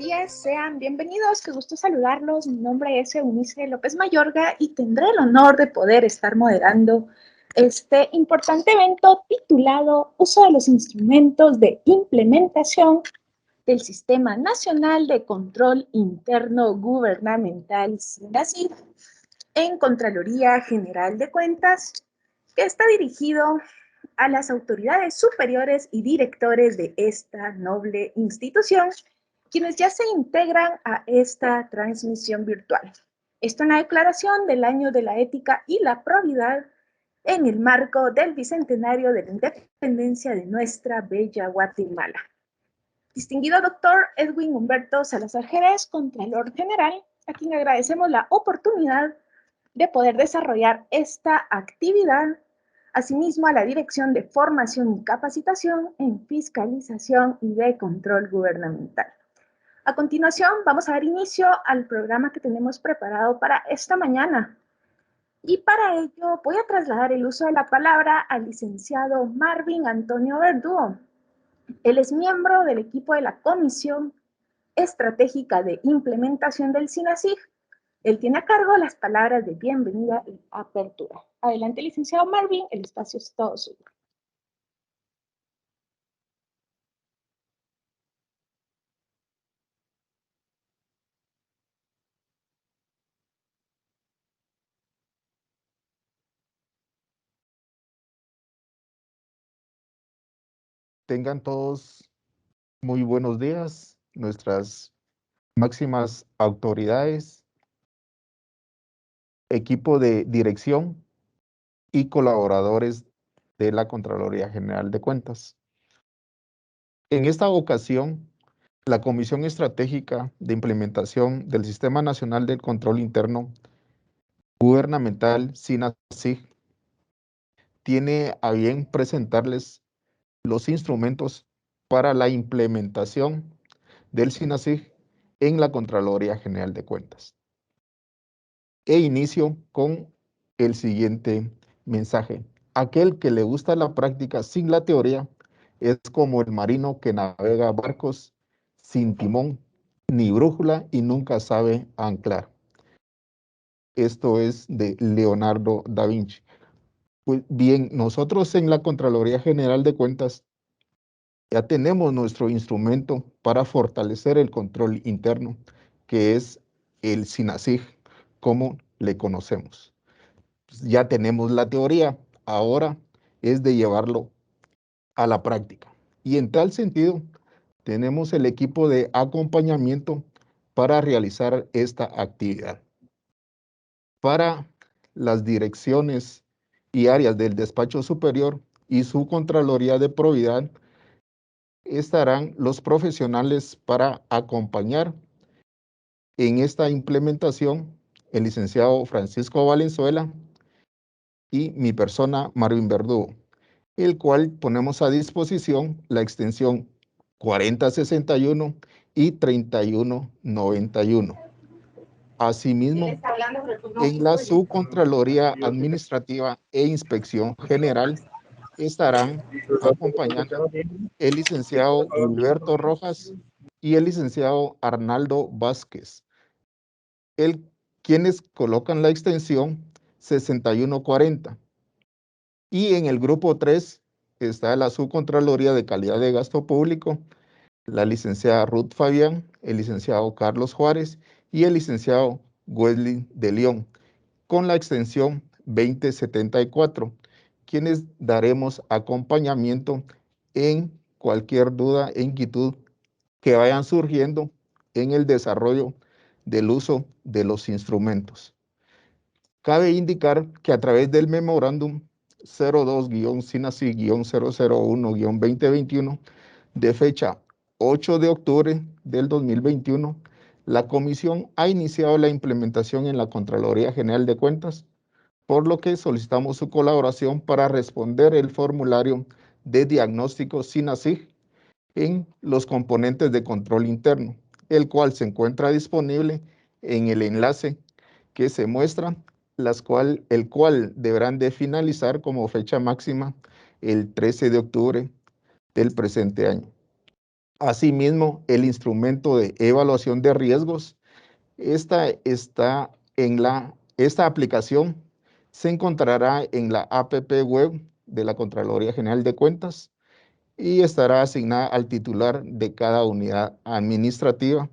días, sean bienvenidos, qué gusto saludarlos. Mi nombre es Eunice López Mayorga y tendré el honor de poder estar moderando este importante evento titulado Uso de los instrumentos de implementación del Sistema Nacional de Control Interno Gubernamental, SINACIG, en Contraloría General de Cuentas, que está dirigido a las autoridades superiores y directores de esta noble institución, quienes ya se integran a esta transmisión virtual. Esto en la declaración del Año de la Ética y la Probidad en el marco del Bicentenario de la Independencia de nuestra bella Guatemala. Distinguido doctor Edwin Humberto Salazar Jerez, Contralor General, a quien agradecemos la oportunidad de poder desarrollar esta actividad, asimismo a la Dirección de Formación y Capacitación en Fiscalización y de Control Gubernamental. A continuación, vamos a dar inicio al programa que tenemos preparado para esta mañana. Y para ello voy a trasladar el uso de la palabra al licenciado Marvin Antonio Verdugo. Él es miembro del equipo de la Comisión Estratégica de Implementación del SINACIG. Él tiene a cargo las palabras de bienvenida y apertura. Adelante, licenciado Marvin, el espacio es todo suyo. Tengan todos muy buenos días, nuestras máximas autoridades, equipo de dirección y colaboradores de la Contraloría General de Cuentas. En esta ocasión, la Comisión Estratégica de Implementación del Sistema Nacional del Control Interno Gubernamental, SINACIG, tiene a bien presentarles los instrumentos para la implementación del SINACIG en la Contraloría General de Cuentas. E inicio con el siguiente mensaje. Aquel que le gusta la práctica sin la teoría es como el marino que navega barcos sin timón ni brújula y nunca sabe anclar. Esto es de Leonardo da Vinci. Pues bien, nosotros en la Contraloría General de Cuentas ya tenemos nuestro instrumento para fortalecer el control interno, que es el SINACIG, como le conocemos. Pues ya tenemos la teoría, ahora es de llevarlo a la práctica. Y en tal sentido, tenemos el equipo de acompañamiento para realizar esta actividad. Para las direcciones y áreas del despacho superior y su Contraloría de Probidad, estarán los profesionales para acompañar en esta implementación, el licenciado Francisco Valenzuela y mi persona, Marvin Verdugo, el cual ponemos a disposición la extensión 4061 y 3191. Asimismo, en la Subcontraloría Administrativa e Inspección General estarán acompañando el licenciado Gilberto Rojas y el licenciado Arnaldo Vázquez, quienes colocan la extensión 6140. Y en el grupo 3 está la Subcontraloría de Calidad de Gasto Público, la licenciada Ruth Fabián, el licenciado Carlos Juárez y el licenciado Wesley de León, con la extensión 2074, quienes daremos acompañamiento en cualquier duda e inquietud que vayan surgiendo en el desarrollo del uso de los instrumentos. Cabe indicar que a través del memorándum 02-SINACIG-001-2021 de fecha 8 de octubre del 2021, la Comisión ha iniciado la implementación en la Contraloría General de Cuentas, por lo que solicitamos su colaboración para responder el formulario de diagnóstico SINACIG en los componentes de control interno, el cual se encuentra disponible en el enlace que se muestra, el cual deberán de finalizar como fecha máxima el 13 de octubre del presente año. Asimismo, el instrumento de evaluación de riesgos, esta aplicación se encontrará en la app web de la Contraloría General de Cuentas y estará asignada al titular de cada unidad administrativa.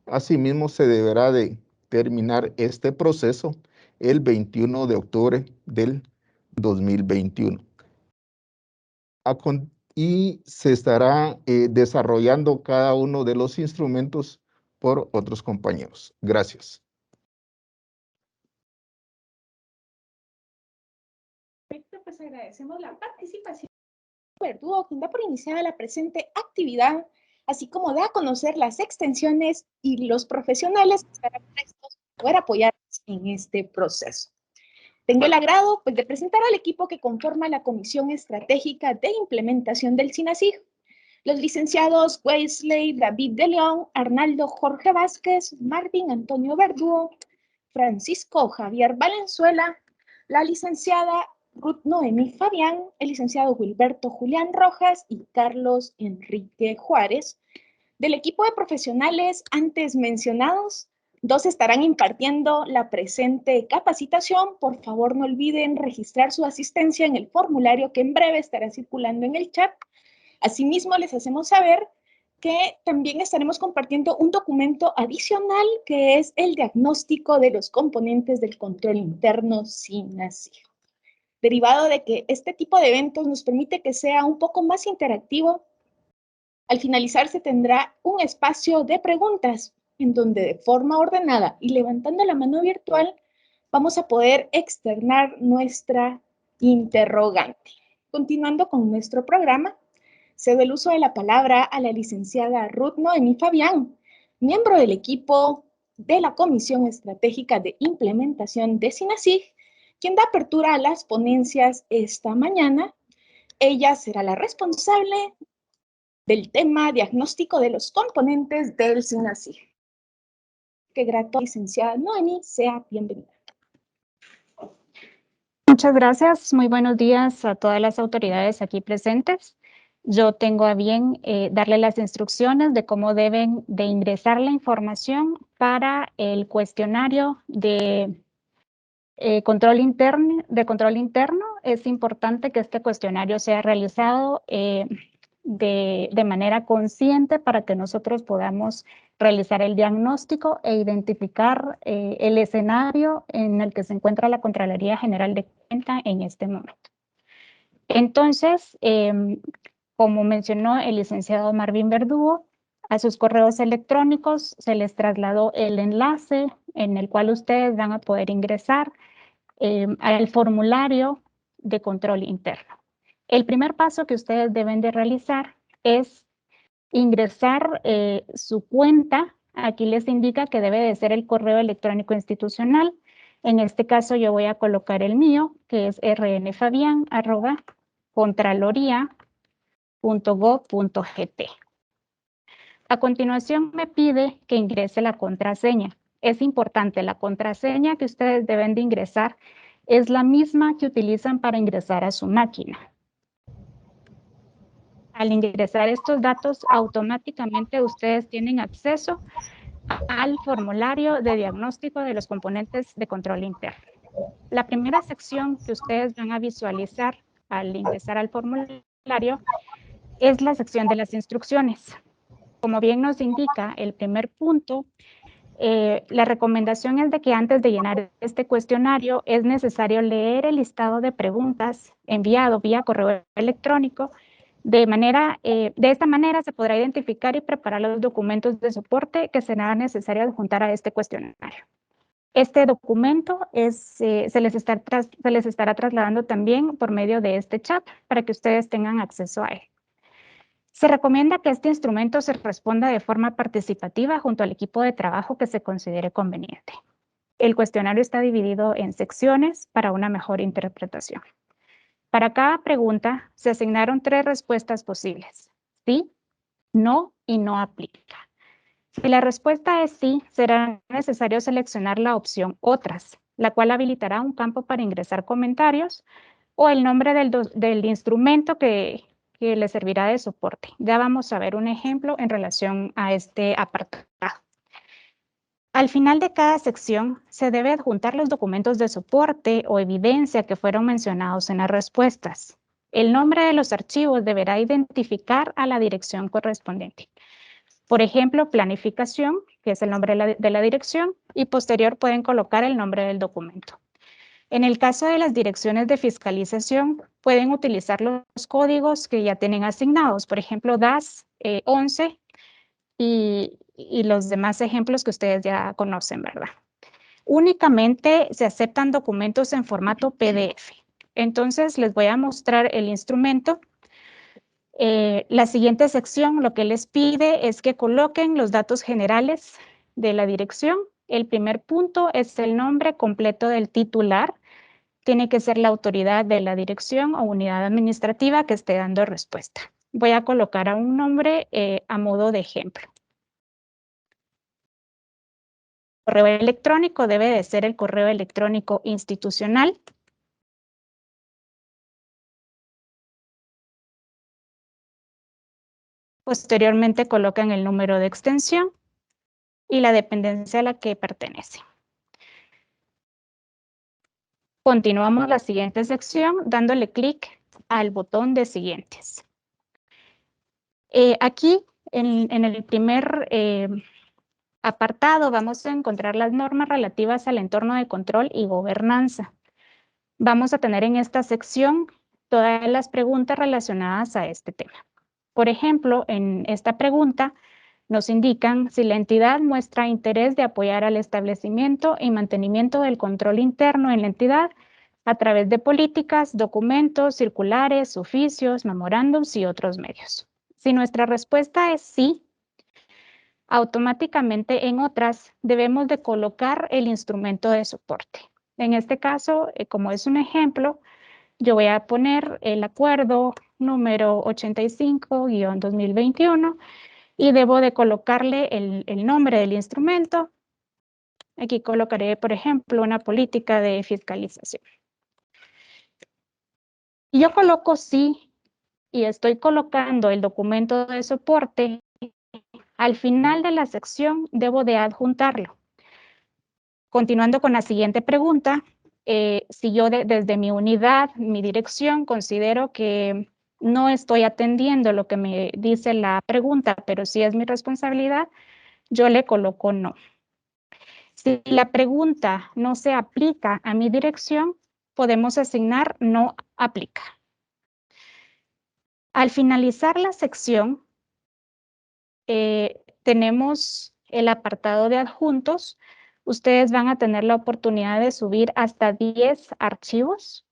Asimismo, se deberá de terminar este proceso el 21 de octubre del 2021. Y se estará desarrollando cada uno de los instrumentos por otros compañeros. Gracias. Perfecto, pues agradecemos la participación de Verdugo, quien da por iniciada la presente actividad, así como da a conocer las extensiones y los profesionales que estarán prestos para poder apoyarnos en este proceso. Tengo el agrado pues, de presentar al equipo que conforma la Comisión Estratégica de Implementación del SINASIG. Los licenciados Wesley David de León, Arnaldo Jorge Vázquez, Marvin Antonio Verdugo, Francisco Javier Valenzuela, la licenciada Ruth Noemí Fabián, el licenciado Wilberto Julián Rojas y Carlos Enrique Juárez. Del equipo de profesionales antes mencionados, 2 estarán impartiendo la presente capacitación. Por favor, no olviden registrar su asistencia en el formulario que en breve estará circulando en el chat. Asimismo, les hacemos saber que también estaremos compartiendo un documento adicional que es el diagnóstico de los componentes del control interno SINASIG. Derivado de que este tipo de eventos nos permite que sea un poco más interactivo, al finalizar se tendrá un espacio de preguntas en donde de forma ordenada y levantando la mano virtual vamos a poder externar nuestra interrogante. Continuando con nuestro programa, cedo el uso de la palabra a la licenciada Ruth Noemí Fabián, miembro del equipo de la Comisión Estratégica de Implementación de SINASIG, quien da apertura a las ponencias esta mañana. Ella será la responsable del tema diagnóstico de los componentes del SINASIG. Qué grato, licenciada Noemí, sea bienvenida. Muchas gracias, muy buenos días a todas las autoridades aquí presentes. Yo tengo a bien darle las instrucciones de cómo deben de ingresar la información para el cuestionario de control interno. Es importante que este cuestionario sea realizado de manera consciente para que nosotros podamos realizar el diagnóstico e identificar el escenario en el que se encuentra la Contraloría General de Cuentas en este momento. Entonces, como mencionó el licenciado Marvin Verdugo, a sus correos electrónicos se les trasladó el enlace en el cual ustedes van a poder ingresar al formulario de control interno. El primer paso que ustedes deben de realizar es ingresar su cuenta. Aquí les indica que debe de ser el correo electrónico institucional. En este caso yo voy a colocar el mío, que es rnfabian@contraloría.gov.gt. A continuación me pide que ingrese la contraseña. Es importante, la contraseña que ustedes deben de ingresar es la misma que utilizan para ingresar a su máquina. Al ingresar estos datos, automáticamente ustedes tienen acceso al formulario de diagnóstico de los componentes de control interno. La primera sección que ustedes van a visualizar al ingresar al formulario es la sección de las instrucciones. Como bien nos indica el primer punto, la recomendación es de que antes de llenar este cuestionario es necesario leer el listado de preguntas enviado vía correo electrónico. De esta manera se podrá identificar y preparar los documentos de soporte que será necesario adjuntar a este cuestionario. Este documento se les estará trasladando también por medio de este chat para que ustedes tengan acceso a él. Se recomienda que este instrumento se responda de forma participativa junto al equipo de trabajo que se considere conveniente. El cuestionario está dividido en secciones para una mejor interpretación. Para cada pregunta se asignaron 3 respuestas posibles: sí, no y no aplica. Si la respuesta es sí, será necesario seleccionar la opción otras, la cual habilitará un campo para ingresar comentarios o el nombre del instrumento que que le servirá de soporte. Ya vamos a ver un ejemplo en relación a este apartado. Al final de cada sección se debe adjuntar los documentos de soporte o evidencia que fueron mencionados en las respuestas. El nombre de los archivos deberá identificar a la dirección correspondiente. Por ejemplo, planificación, que es el nombre de la dirección, y posterior pueden colocar el nombre del documento. En el caso de las direcciones de fiscalización, pueden utilizar los códigos que ya tienen asignados, por ejemplo, DAS 11 y los demás ejemplos que ustedes ya conocen, ¿verdad? Únicamente se aceptan documentos en formato PDF. Entonces, les voy a mostrar el instrumento. La siguiente sección lo que les pide es que coloquen los datos generales de la dirección. El primer punto es el nombre completo del titular. Tiene que ser la autoridad de la dirección o unidad administrativa que esté dando respuesta. Voy a colocar a un nombre a modo de ejemplo. Correo electrónico debe de ser el correo electrónico institucional. Posteriormente colocan el número de extensión y la dependencia a la que pertenece. Continuamos la siguiente sección dándole clic al botón de siguientes. Aquí en el primer apartado vamos a encontrar las normas relativas al entorno de control y gobernanza. Vamos a tener en esta sección todas las preguntas relacionadas a este tema. Por ejemplo, en esta pregunta nos indican si la entidad muestra interés de apoyar al establecimiento y mantenimiento del control interno en la entidad a través de políticas, documentos, circulares, oficios, memorándums y otros medios. Si nuestra respuesta es sí, automáticamente en otras debemos de colocar el instrumento de soporte. En este caso, como es un ejemplo, yo voy a poner el acuerdo número 85-2021 y debo de colocarle el nombre del instrumento. Aquí colocaré, por ejemplo, una política de fiscalización. Y yo coloco sí y estoy colocando el documento de soporte. Al final de la sección debo de adjuntarlo. Continuando con la siguiente pregunta, si yo desde mi unidad, mi dirección, considero que no estoy atendiendo lo que me dice la pregunta, pero sí es mi responsabilidad, yo le coloco no. Si la pregunta no se aplica a mi dirección, podemos asignar no aplica. Al finalizar la sección, tenemos el apartado de adjuntos. Ustedes van a tener la oportunidad de subir hasta 10 archivos.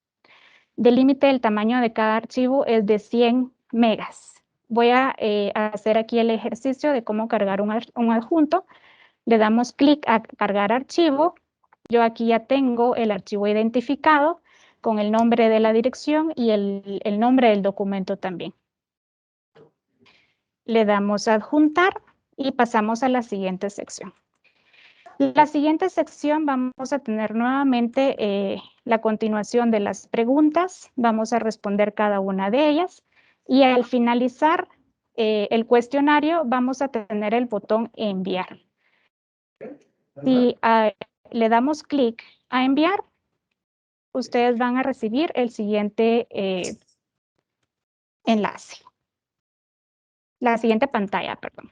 El límite del tamaño de cada archivo es de 100 megas. Voy a hacer aquí el ejercicio de cómo cargar un adjunto. Le damos clic a cargar archivo. Yo aquí ya tengo el archivo identificado con el nombre de la dirección y el nombre del documento también. Le damos a adjuntar y pasamos a la siguiente sección. La siguiente sección vamos a tener nuevamente la continuación de las preguntas. Vamos a responder cada una de ellas y al finalizar el cuestionario vamos a tener el botón enviar. Si le damos clic a enviar, ustedes van a recibir el siguiente enlace. La siguiente pantalla, perdón.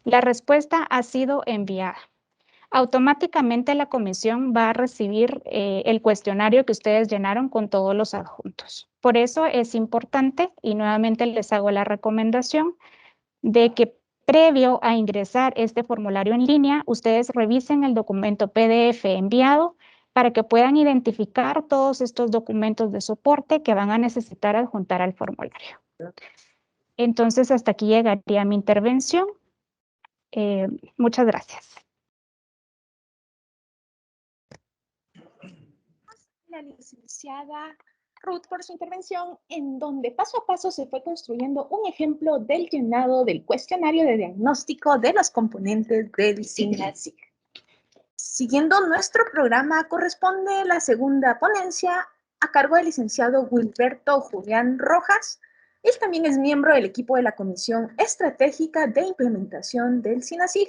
La respuesta ha sido enviada. Automáticamente la comisión va a recibir el cuestionario que ustedes llenaron con todos los adjuntos. Por eso es importante, y nuevamente les hago la recomendación, de que previo a ingresar este formulario en línea, ustedes revisen el documento PDF enviado para que puedan identificar todos estos documentos de soporte que van a necesitar adjuntar al formulario. Entonces, hasta aquí llegaría mi intervención. Muchas gracias. La licenciada Ruth por su intervención, en donde paso a paso se fue construyendo un ejemplo del llenado del cuestionario de diagnóstico de los componentes del SIGNAL-SIG. Siguiendo nuestro programa, corresponde la segunda ponencia a cargo del licenciado Wilberto Julián Rojas, Él también es miembro del equipo de la Comisión Estratégica de Implementación del SINASIG.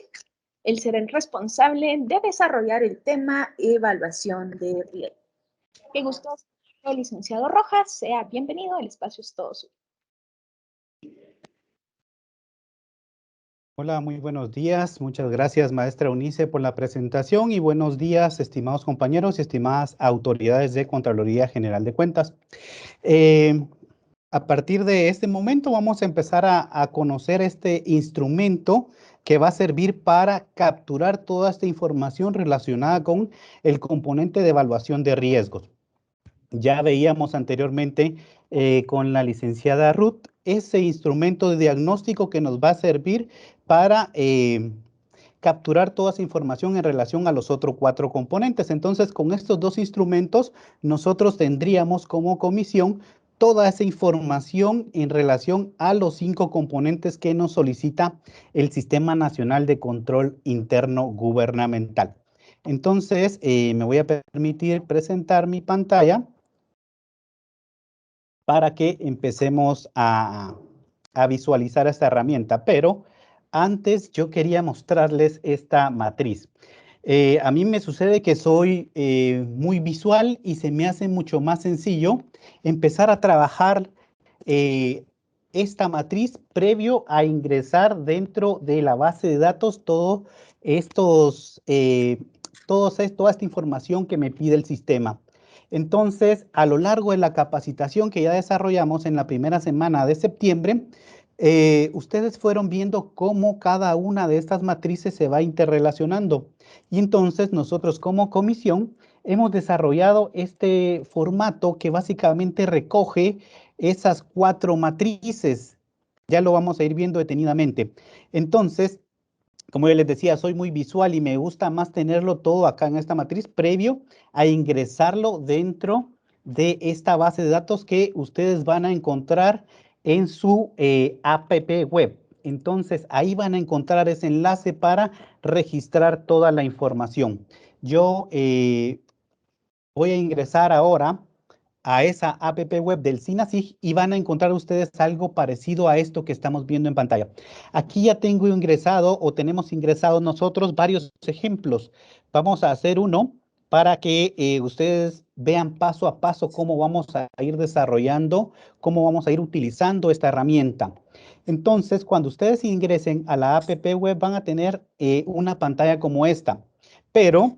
Él será el responsable de desarrollar el tema evaluación de riesgo. Qué gusto, licenciado Rojas. Sea bienvenido, el espacio es todo suyo. Hola, muy buenos días. Muchas gracias, maestra Eunice, por la presentación y buenos días, estimados compañeros y estimadas autoridades de Contraloría General de Cuentas. A partir de este momento vamos a empezar a conocer este instrumento que va a servir para capturar toda esta información relacionada con el componente de evaluación de riesgos. Ya veíamos anteriormente con la licenciada Ruth ese instrumento de diagnóstico que nos va a servir para capturar toda esa información en relación a los otros 4 componentes. Entonces, con estos 2 instrumentos, nosotros tendríamos como comisión toda esa información en relación a los 5 componentes que nos solicita el Sistema Nacional de Control Interno Gubernamental. Entonces, me voy a permitir presentar mi pantalla para que empecemos a visualizar esta herramienta. Pero antes yo quería mostrarles esta matriz. A mí me sucede que soy muy visual y se me hace mucho más sencillo empezar a trabajar esta matriz previo a ingresar dentro de la base de datos toda esta información que me pide el sistema. Entonces, a lo largo de la capacitación que ya desarrollamos en la primera semana de septiembre, ustedes fueron viendo cómo cada una de estas matrices se va interrelacionando. Y entonces nosotros como comisión hemos desarrollado este formato que básicamente recoge esas 4 matrices. Ya lo vamos a ir viendo detenidamente. Entonces, como yo les decía, soy muy visual y me gusta más tenerlo todo acá en esta matriz previo a ingresarlo dentro de esta base de datos que ustedes van a encontrar en su app web. Entonces, ahí van a encontrar ese enlace para registrar toda la información. Yo voy a ingresar ahora a esa app web del SINASIG y van a encontrar ustedes algo parecido a esto que estamos viendo en pantalla. Aquí ya tengo ingresado o tenemos ingresado nosotros varios ejemplos. Vamos a hacer uno para que ustedes vean paso a paso cómo vamos a ir desarrollando, cómo vamos a ir utilizando esta herramienta. Entonces, cuando ustedes ingresen a la app web van a tener una pantalla como esta, pero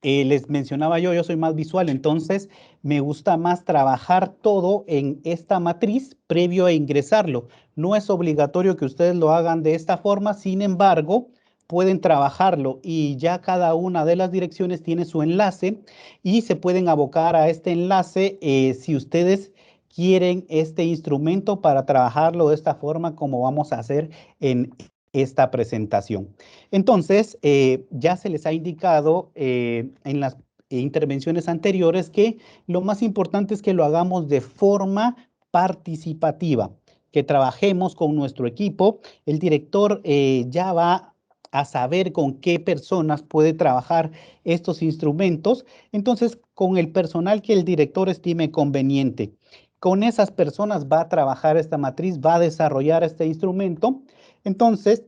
les mencionaba yo soy más visual, entonces me gusta más trabajar todo en esta matriz previo a ingresarlo. No es obligatorio que ustedes lo hagan de esta forma, sin embargo, pueden trabajarlo y ya cada una de las direcciones tiene su enlace y se pueden abocar a este enlace si ustedes quieren este instrumento para trabajarlo de esta forma como vamos a hacer en esta presentación. Entonces, ya se les ha indicado en las intervenciones anteriores que lo más importante es que lo hagamos de forma participativa, que trabajemos con nuestro equipo. El director ya va a saber con qué personas puede trabajar estos instrumentos. Entonces, con el personal que el director estime conveniente. Con esas personas va a trabajar esta matriz, va a desarrollar este instrumento. Entonces,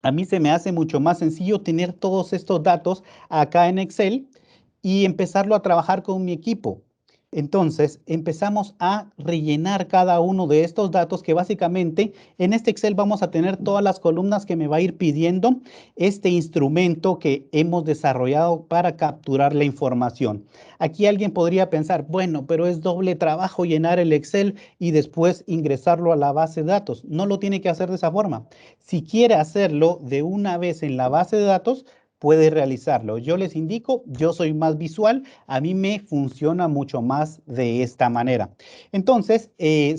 a mí se me hace mucho más sencillo tener todos estos datos acá en Excel y empezarlo a trabajar con mi equipo. Entonces, empezamos a rellenar cada uno de estos datos que básicamente en este Excel vamos a tener todas las columnas que me va a ir pidiendo este instrumento que hemos desarrollado para capturar la información. Aquí alguien podría pensar, bueno, pero es doble trabajo llenar el Excel y después ingresarlo a la base de datos. No lo tiene que hacer de esa forma. Si quiere hacerlo de una vez en la base de datos, puede realizarlo. Yo les indico, yo soy más visual, a mí me funciona mucho más de esta manera. Entonces,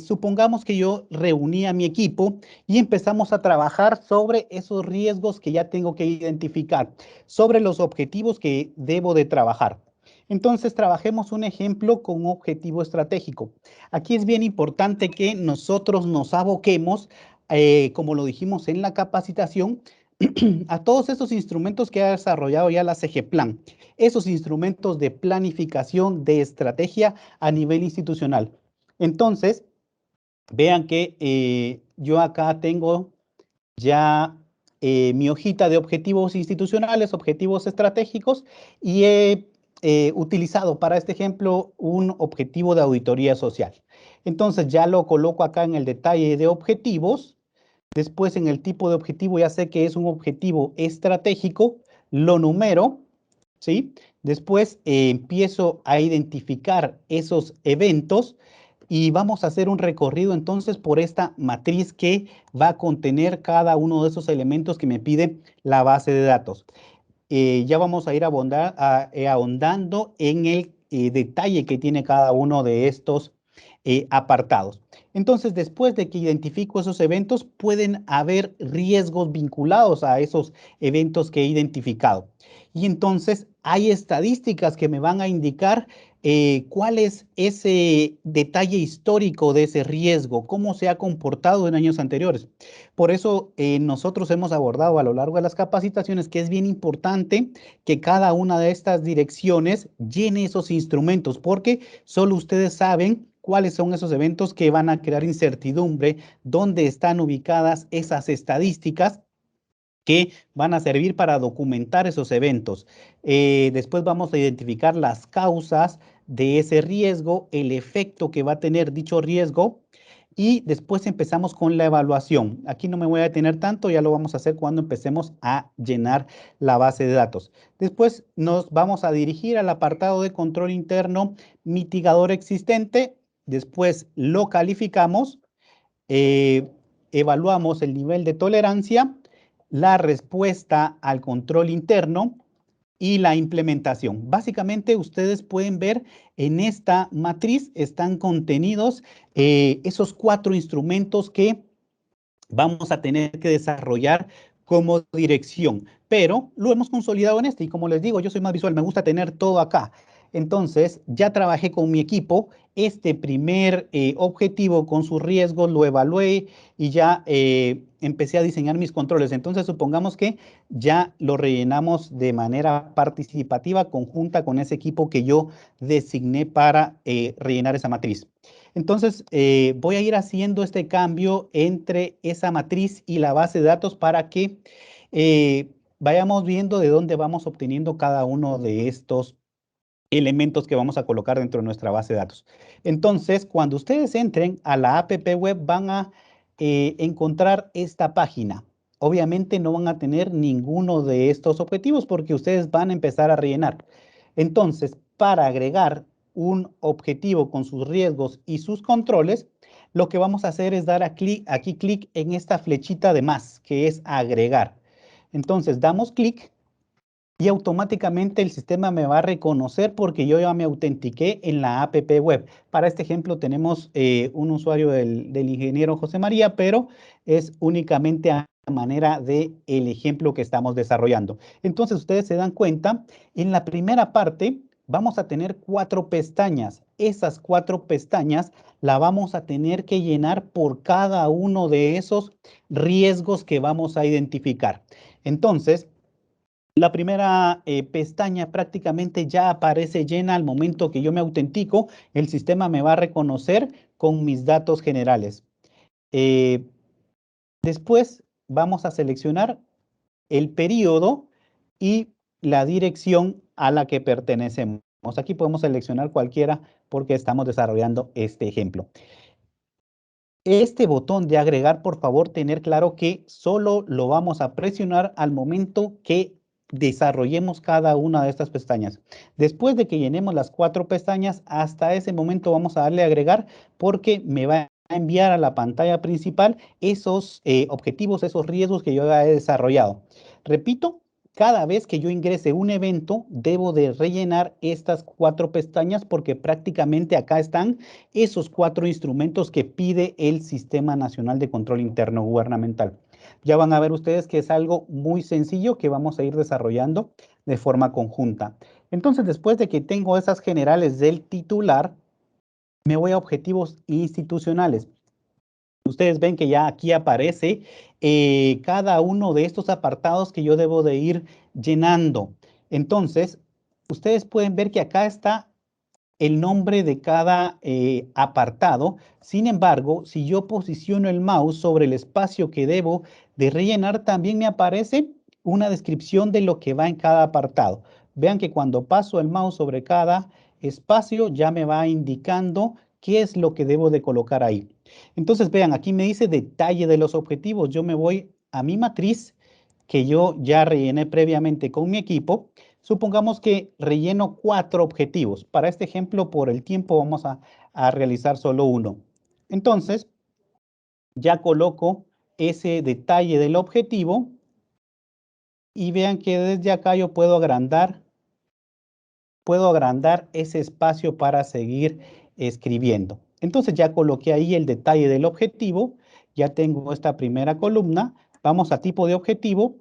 supongamos que yo reuní a mi equipo y empezamos a trabajar sobre esos riesgos que ya tengo que identificar, sobre los objetivos que debo de trabajar. Entonces, trabajemos un ejemplo con un objetivo estratégico. Aquí es bien importante que nosotros nos aboquemos, como lo dijimos en la capacitación, a todos esos instrumentos que ha desarrollado ya la CGPLAN, esos instrumentos de planificación de estrategia a nivel institucional. Entonces, vean que yo acá tengo ya mi hojita de objetivos institucionales, objetivos estratégicos, y he utilizado para este ejemplo un objetivo de auditoría social. Entonces ya lo coloco acá en el detalle de objetivos. Después en el tipo de objetivo ya sé que es un objetivo estratégico, lo numero, ¿sí? Después empiezo a identificar esos eventos y vamos a hacer un recorrido entonces por esta matriz que va a contener cada uno de esos elementos que me pide la base de datos. Ya vamos a ir ahondando en el detalle que tiene cada uno de estos apartados. Entonces, después de que identifico esos eventos, pueden haber riesgos vinculados a esos eventos que he identificado. Y entonces hay estadísticas que me van a indicar cuál es ese detalle histórico de ese riesgo, cómo se ha comportado en años anteriores. Por eso nosotros hemos abordado a lo largo de las capacitaciones que es bien importante que cada una de estas direcciones llene esos instrumentos, porque solo ustedes saben cuáles son esos eventos que van a crear incertidumbre, dónde están ubicadas esas estadísticas que van a servir para documentar esos eventos. Después vamos a identificar las causas de ese riesgo, el efecto que va a tener dicho riesgo, y después empezamos con la evaluación. Aquí no me voy a detener tanto, ya lo vamos a hacer cuando empecemos a llenar la base de datos. Después nos vamos a dirigir al apartado de control interno, mitigador existente. Después lo calificamos, evaluamos el nivel de tolerancia, la respuesta al control interno y la implementación. Básicamente, ustedes pueden ver en esta matriz están contenidos esos 4 instrumentos que vamos a tener que desarrollar como dirección, pero lo hemos consolidado en este y como les digo, yo soy más visual, me gusta tener todo acá. Entonces, ya trabajé con mi equipo, este primer objetivo con sus riesgos lo evalué y ya empecé a diseñar mis controles. Entonces, supongamos que ya lo rellenamos de manera participativa, conjunta con ese equipo que yo designé para rellenar esa matriz. Entonces, voy a ir haciendo este cambio entre esa matriz y la base de datos para que vayamos viendo de dónde vamos obteniendo cada uno de estos elementos que vamos a colocar dentro de nuestra base de datos. Entonces, cuando ustedes entren a la app web, van a encontrar esta página. Obviamente no van a tener ninguno de estos objetivos porque ustedes van a empezar a rellenar. Entonces, para agregar un objetivo con sus riesgos y sus controles, lo que vamos a hacer es dar aquí clic en esta flechita de más, que es agregar. Entonces, damos clic y automáticamente el sistema me va a reconocer porque yo ya me autentiqué en la app web. Para este ejemplo tenemos un usuario del ingeniero José María, pero es únicamente a manera de el ejemplo que estamos desarrollando. Entonces ustedes se dan cuenta, en la primera parte vamos a tener 4 pestañas. Esas 4 pestañas la vamos a tener que llenar por cada uno de esos riesgos que vamos a identificar. Entonces, la primera pestaña prácticamente ya aparece llena al momento que yo me autentico. El sistema me va a reconocer con mis datos generales. Después vamos a seleccionar el periodo y la dirección a la que pertenecemos. Aquí podemos seleccionar cualquiera porque estamos desarrollando este ejemplo. Este botón de agregar, por favor, tener claro que solo lo vamos a presionar al momento que desarrollemos cada una de estas pestañas. Después de que llenemos las 4 pestañas, hasta ese momento vamos a darle a agregar porque me va a enviar a la pantalla principal esos objetivos, esos riesgos que yo ya he desarrollado. Repito, cada vez que yo ingrese un evento, debo de rellenar estas 4 pestañas porque prácticamente acá están esos 4 instrumentos que pide el Sistema Nacional de Control Interno Gubernamental. Ya van a ver ustedes que es algo muy sencillo que vamos a ir desarrollando de forma conjunta. Entonces, después de que tengo esas generales del titular, me voy a objetivos institucionales. Ustedes ven que ya aquí aparece cada uno de estos apartados que yo debo de ir llenando. Entonces, ustedes pueden ver que acá está el nombre de cada apartado. Sin embargo, si yo posiciono el mouse sobre el espacio que debo de rellenar, también me aparece una descripción de lo que va en cada apartado. Vean que cuando paso el mouse sobre cada espacio, ya me va indicando qué es lo que debo de colocar ahí. Entonces, vean, aquí me dice detalle de los objetivos. Yo me voy a mi matriz que yo ya rellené previamente con mi equipo. Supongamos que relleno 4 objetivos. Para este ejemplo, por el tiempo, vamos a realizar solo uno. Entonces, ya coloco ese detalle del objetivo y vean que desde acá yo puedo agrandar ese espacio para seguir escribiendo. Entonces ya coloqué ahí el detalle del objetivo, ya tengo esta primera columna, vamos a tipo de objetivo.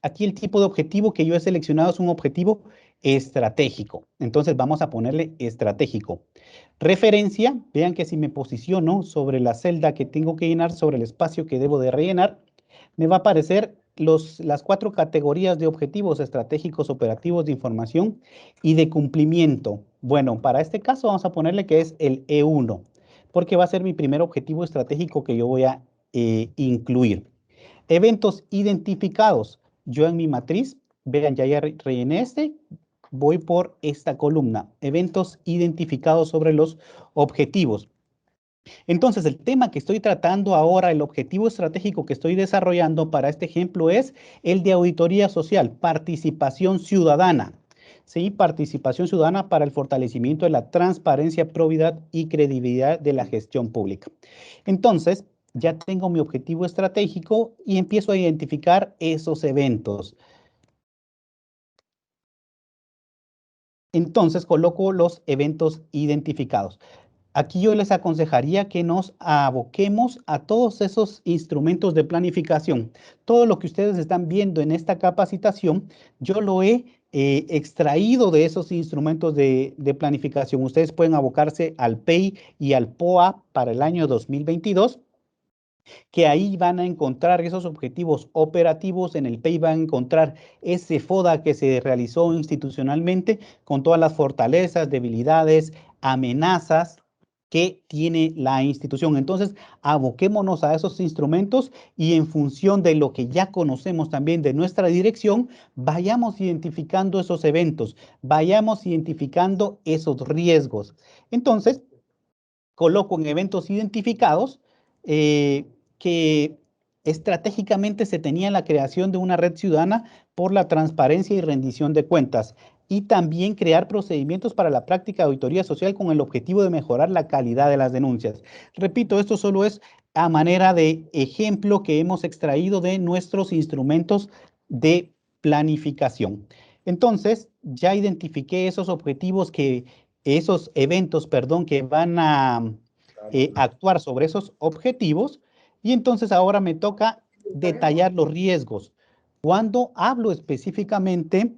Aquí el tipo de objetivo que yo he seleccionado es un objetivo estratégico. Entonces vamos a ponerle estratégico. Referencia, vean que si me posiciono sobre la celda que tengo que llenar, sobre el espacio que debo de rellenar, me va a aparecer las 4 categorías de objetivos estratégicos, operativos, de información y de cumplimiento. Bueno, para este caso vamos a ponerle que es el E1, porque va a ser mi primer objetivo estratégico que yo voy a incluir. Eventos identificados. Yo en mi matriz, vean, ya rellené este, voy por esta columna. Eventos identificados sobre los objetivos. Entonces, el tema que estoy tratando ahora, el objetivo estratégico que estoy desarrollando para este ejemplo es el de auditoría social, participación ciudadana. ¿Sí? Participación ciudadana para el fortalecimiento de la transparencia, probidad y credibilidad de la gestión pública. Entonces, ya tengo mi objetivo estratégico y empiezo a identificar esos eventos. Entonces, coloco los eventos identificados. Aquí yo les aconsejaría que nos aboquemos a todos esos instrumentos de planificación. Todo lo que ustedes están viendo en esta capacitación, yo lo he extraído de esos instrumentos de planificación. Ustedes pueden abocarse al PEI y al POA para el año 2022, que ahí van a encontrar esos objetivos operativos. En el PEI van a encontrar ese FODA que se realizó institucionalmente con todas las fortalezas, debilidades, amenazas que tiene la institución. Entonces, aboquémonos a esos instrumentos y en función de lo que ya conocemos también de nuestra dirección, vayamos identificando esos eventos, vayamos identificando esos riesgos. Entonces, coloco en eventos identificados que estratégicamente se tenía la creación de una red ciudadana por la transparencia y rendición de cuentas, y también crear procedimientos para la práctica de auditoría social con el objetivo de mejorar la calidad de las denuncias. Repito, esto solo es a manera de ejemplo que hemos extraído de nuestros instrumentos de planificación. Entonces, ya identifiqué esos objetivos esos eventos, perdón, que van a actuar sobre esos objetivos, y entonces ahora me toca detallar los riesgos. Cuando hablo específicamente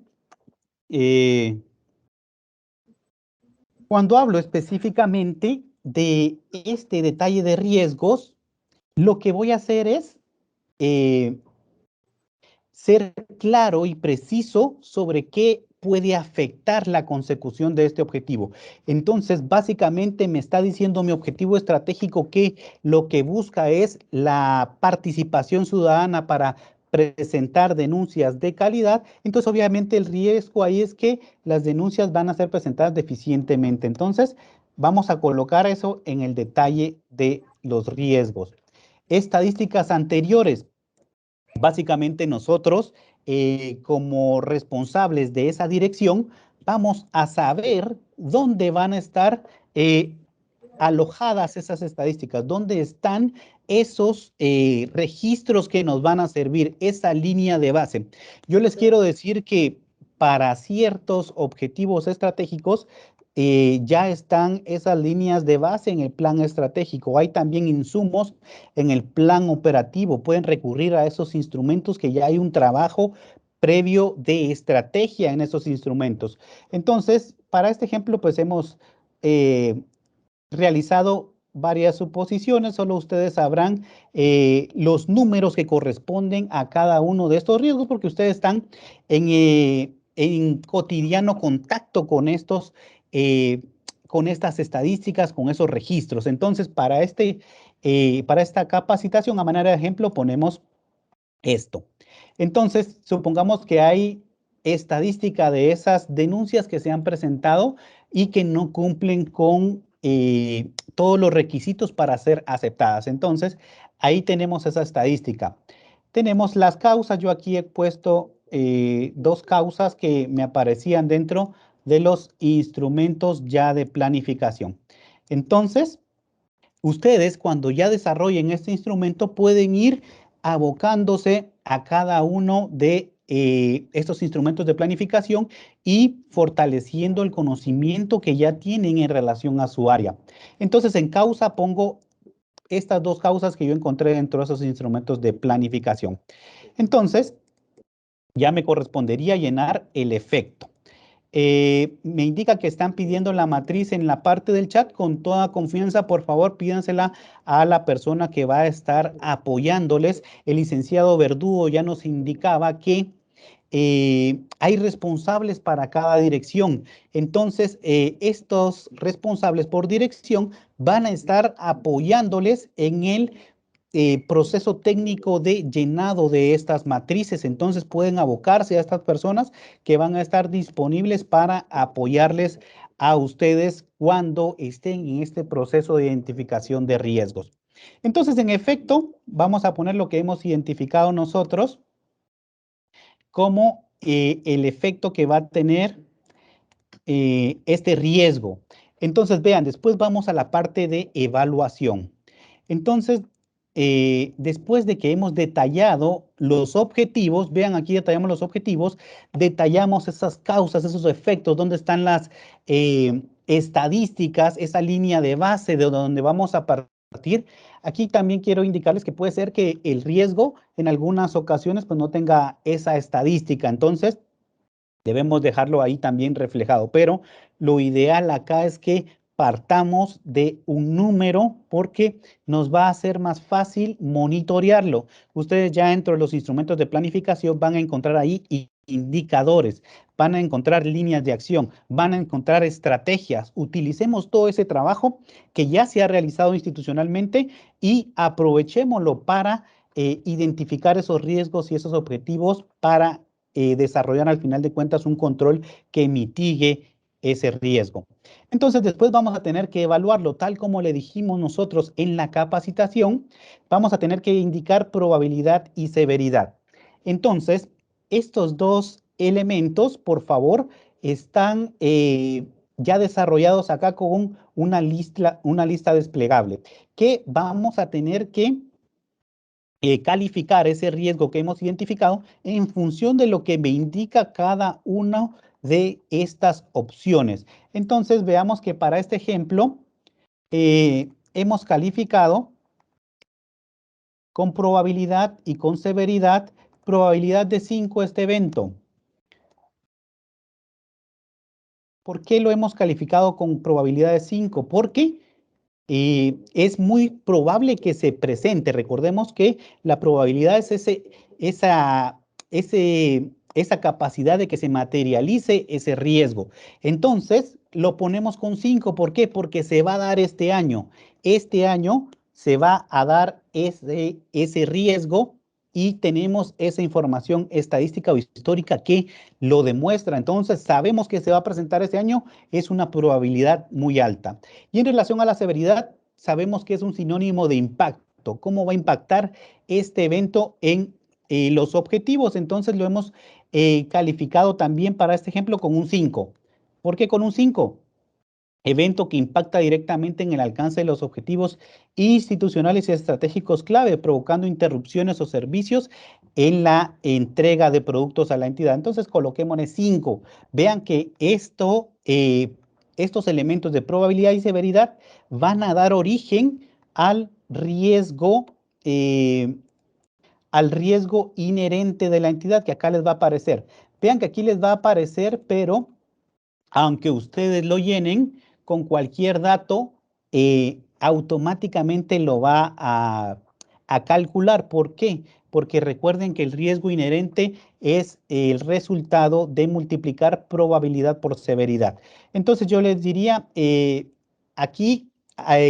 de este detalle de riesgos, lo que voy a hacer es ser claro y preciso sobre qué puede afectar la consecución de este objetivo. Entonces, básicamente me está diciendo mi objetivo estratégico que lo que busca es la participación ciudadana para presentar denuncias de calidad. Entonces, obviamente, el riesgo ahí es que las denuncias van a ser presentadas deficientemente. Entonces, vamos a colocar eso en el detalle de los riesgos. Estadísticas anteriores. Básicamente nosotros, como responsables de esa dirección, vamos a saber dónde van a estar alojadas esas estadísticas, dónde están esos registros que nos van a servir, esa línea de base. Yo les quiero decir que para ciertos objetivos estratégicos, ya están esas líneas de base en el plan estratégico. Hay también insumos en el plan operativo. Pueden recurrir a esos instrumentos que ya hay un trabajo previo de estrategia en esos instrumentos. Entonces, para este ejemplo, pues hemos realizado varias suposiciones. Solo ustedes sabrán los números que corresponden a cada uno de estos riesgos, porque ustedes están en cotidiano contacto con estos con estas estadísticas, con esos registros. Entonces, para esta capacitación, a manera de ejemplo, ponemos esto. Entonces, supongamos que hay estadística de esas denuncias que se han presentado y que no cumplen con todos los requisitos para ser aceptadas. Entonces, ahí tenemos esa estadística. Tenemos las causas. Yo aquí he puesto 2 causas que me aparecían dentro de los instrumentos ya de planificación. Entonces, ustedes cuando ya desarrollen este instrumento pueden ir abocándose a cada uno de estos instrumentos de planificación y fortaleciendo el conocimiento que ya tienen en relación a su área. Entonces, en causa pongo estas 2 causas que yo encontré dentro de esos instrumentos de planificación. Entonces, ya me correspondería llenar el efecto. Me indica que están pidiendo la matriz en la parte del chat. Con toda confianza, por favor, pídansela a la persona que va a estar apoyándoles. El licenciado Verdugo ya nos indicaba que hay responsables para cada dirección. Entonces, estos responsables por dirección van a estar apoyándoles en el proceso técnico de llenado de estas matrices. Entonces pueden abocarse a estas personas que van a estar disponibles para apoyarles a ustedes cuando estén en este proceso de identificación de riesgos. Entonces, en efecto, vamos a poner lo que hemos identificado nosotros como el efecto que va a tener este riesgo. Entonces, vean, después vamos a la parte de evaluación. Entonces, después de que hemos detallado los objetivos, vean, aquí detallamos los objetivos, detallamos esas causas, esos efectos, dónde están las estadísticas, esa línea de base de donde vamos a partir. Aquí también quiero indicarles que puede ser que el riesgo en algunas ocasiones pues no tenga esa estadística. Entonces, debemos dejarlo ahí también reflejado, pero lo ideal acá es que partamos de un número porque nos va a ser más fácil monitorearlo. Ustedes ya dentro de los instrumentos de planificación van a encontrar ahí indicadores, van a encontrar líneas de acción, van a encontrar estrategias. Utilicemos todo ese trabajo que ya se ha realizado institucionalmente y aprovechémoslo para identificar esos riesgos y esos objetivos para desarrollar al final de cuentas un control que mitigue ese riesgo. Entonces, después vamos a tener que evaluarlo, tal como le dijimos nosotros en la capacitación, vamos a tener que indicar probabilidad y severidad. Entonces, estos 2 elementos, por favor, están ya desarrollados acá con una lista desplegable, que vamos a tener que calificar ese riesgo que hemos identificado en función de lo que me indica cada una de estas opciones. Entonces, veamos que para este ejemplo hemos calificado con probabilidad y con severidad, probabilidad de 5 este evento. ¿Por qué lo hemos calificado con probabilidad de 5? Porque es muy probable que se presente. Recordemos que la probabilidad es esa capacidad de que se materialice ese riesgo. Entonces, lo ponemos con 5. ¿Por qué? Porque se va a dar este año. Este año se va a dar ese riesgo y tenemos esa información estadística o histórica que lo demuestra. Entonces, sabemos que se va a presentar este año, es una probabilidad muy alta. Y en relación a la severidad, sabemos que es un sinónimo de impacto. ¿Cómo va a impactar este evento en los objetivos? Entonces lo hemos calificado también para este ejemplo con un 5. ¿Por qué con un 5? Evento que impacta directamente en el alcance de los objetivos institucionales y estratégicos clave, provocando interrupciones o servicios en la entrega de productos a la entidad. Entonces, coloquémosle 5. Vean que estos elementos de probabilidad y severidad van a dar origen al riesgo inherente de la entidad, que acá les va a aparecer. Vean que aquí les va a aparecer, pero aunque ustedes lo llenen con cualquier dato, automáticamente lo va a calcular. ¿Por qué? porque recuerden que el riesgo inherente es el resultado de multiplicar probabilidad por severidad. Entonces yo les diría, aquí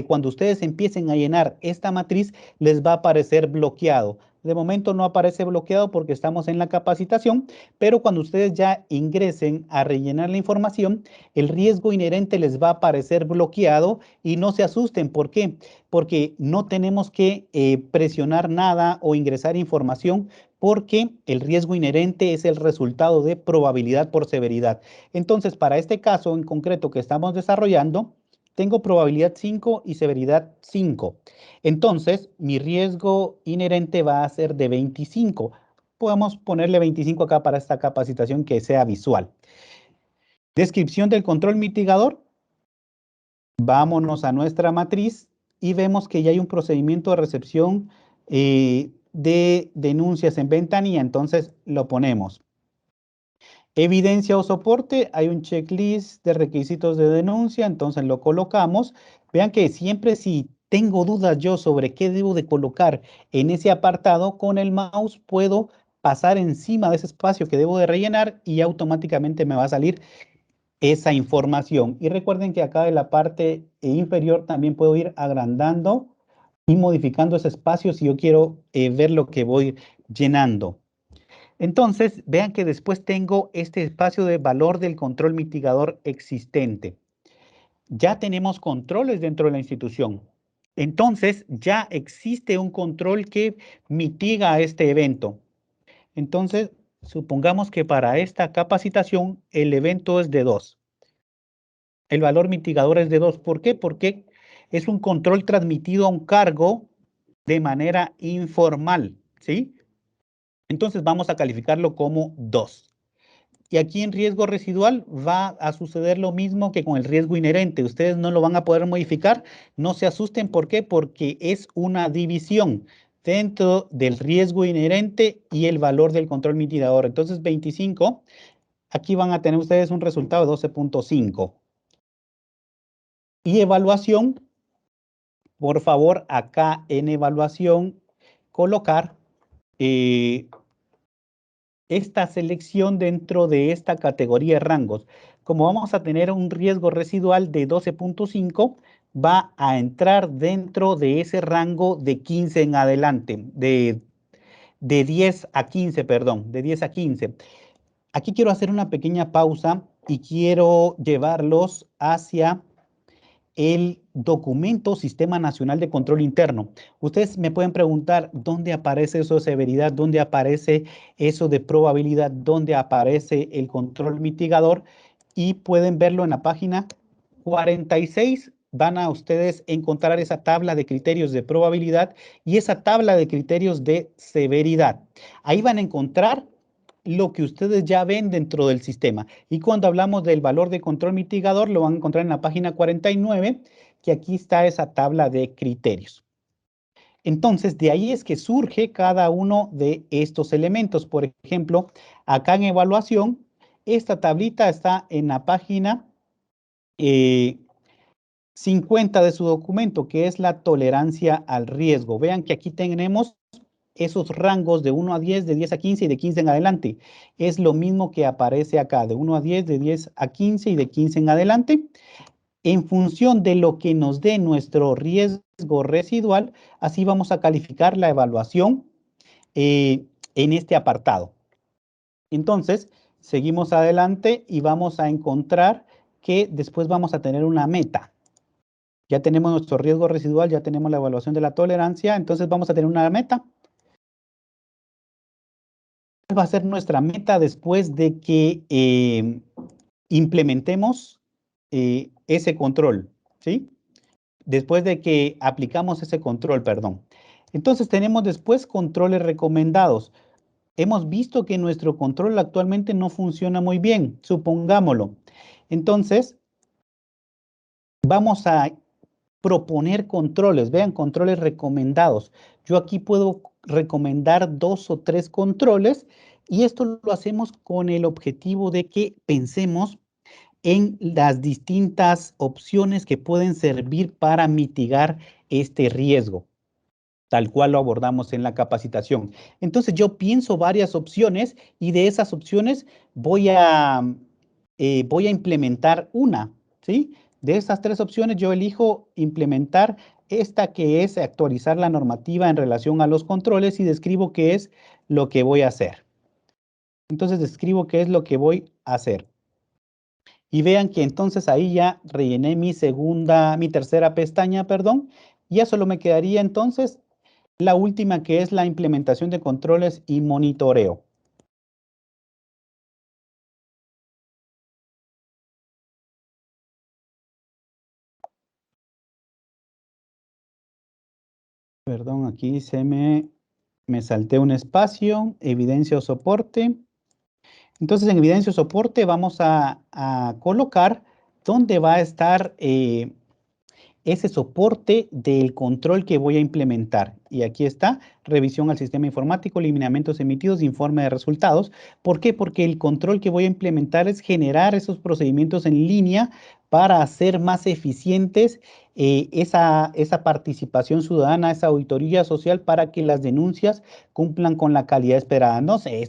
cuando ustedes empiecen a llenar esta matriz, les va a aparecer bloqueado. De momento no aparece bloqueado porque estamos en la capacitación, pero cuando ustedes ya ingresen a rellenar la información, el riesgo inherente les va a aparecer bloqueado y no se asusten. ¿Por qué? Porque no tenemos que presionar nada o ingresar información porque el riesgo inherente es el resultado de probabilidad por severidad. Entonces, para este caso en concreto que estamos desarrollando, tengo probabilidad 5 y severidad 5. Entonces, mi riesgo inherente va a ser de 25. Podemos ponerle 25 acá para esta capacitación que sea visual. Descripción del control mitigador. Vámonos a nuestra matriz y vemos que ya hay un procedimiento de recepción de denuncias en ventanilla. Entonces, lo ponemos. Evidencia o soporte, hay un checklist de requisitos de denuncia, entonces lo colocamos. Vean que siempre si tengo dudas yo sobre qué debo de colocar en ese apartado, con el mouse puedo pasar encima de ese espacio que debo de rellenar y automáticamente me va a salir esa información. Y recuerden que acá en la parte inferior también puedo ir agrandando y modificando ese espacio si yo quiero ver lo que voy llenando. Entonces, vean que después tengo este espacio de valor del control mitigador existente. Ya tenemos controles dentro de la institución. Entonces, ya existe un control que mitiga este evento. Entonces, supongamos que para esta capacitación el evento es de 2. El valor mitigador es de 2. ¿Por qué? Porque es un control transmitido a un cargo de manera informal, ¿sí? Entonces vamos a calificarlo como 2. Y aquí en riesgo residual va a suceder lo mismo que con el riesgo inherente. Ustedes no lo van a poder modificar. No se asusten. ¿Por qué? Porque es una división dentro del riesgo inherente y el valor del control mitigador. Entonces 25, aquí van a tener ustedes un resultado de 12.5. Y evaluación, por favor, acá en evaluación, colocar esta selección dentro de esta categoría de rangos. Como vamos a tener un riesgo residual de 12.5, va a entrar dentro de ese rango de 15 en adelante, de 10 a 15, perdón, de 10 a 15. Aquí quiero hacer una pequeña pausa y quiero llevarlos hacia el documento Sistema Nacional de Control Interno. Ustedes me pueden preguntar dónde aparece eso de severidad, dónde aparece eso de probabilidad, dónde aparece el control mitigador, y pueden verlo en la página 46. Van a ustedes encontrar esa tabla de criterios de probabilidad y esa tabla de criterios de severidad. Ahí van a encontrar lo que ustedes ya ven dentro del sistema. Y cuando hablamos del valor de control mitigador, lo van a encontrar en la página 49, que aquí está esa tabla de criterios. Entonces, de ahí es que surge cada uno de estos elementos. Por ejemplo, acá en evaluación, esta tablita está en la página 50 de su documento, que es la tolerancia al riesgo. Vean que aquí tenemos esos rangos de 1 a 10, de 10 a 15 y de 15 en adelante. Es lo mismo que aparece acá, de 1 a 10, de 10 a 15 y de 15 en adelante. En función de lo que nos dé nuestro riesgo residual, así vamos a calificar la evaluación en este apartado. Entonces, seguimos adelante y vamos a encontrar que después vamos a tener una meta. Ya tenemos nuestro riesgo residual, ya tenemos la evaluación de la tolerancia, entonces vamos a tener una meta. Va a ser nuestra meta después de que implementemos ese control, ¿sí? Después de que aplicamos ese control, perdón. Entonces tenemos después controles recomendados. Hemos visto que nuestro control actualmente no funciona muy bien, supongámoslo. Entonces, vamos a proponer controles, vean, controles recomendados. Yo aquí puedo recomendar 2 o 3 controles y esto lo hacemos con el objetivo de que pensemos en las distintas opciones que pueden servir para mitigar este riesgo. tal cual lo abordamos en la capacitación. Entonces yo pienso varias opciones y de esas opciones voy a implementar una, ¿sí? De esas 3 opciones yo elijo implementar esta, que es actualizar la normativa en relación a los controles, y describo qué es lo que voy a hacer. Entonces describo qué es lo que voy a hacer. Y vean que entonces ahí ya rellené mi tercera pestaña, perdón. Ya solo me quedaría entonces la última, que es la implementación de controles y monitoreo. Perdón, aquí me salté un espacio, evidencia o soporte. Entonces en evidencia o soporte vamos a colocar dónde va a estar ese soporte del control que voy a implementar. Y aquí está: revisión al sistema informático, lineamientos emitidos, informe de resultados. ¿Por qué? Porque el control que voy a implementar es generar esos procedimientos en línea para hacer más eficientes esa participación ciudadana, esa auditoría social, para que las denuncias cumplan con la calidad esperada. No sé,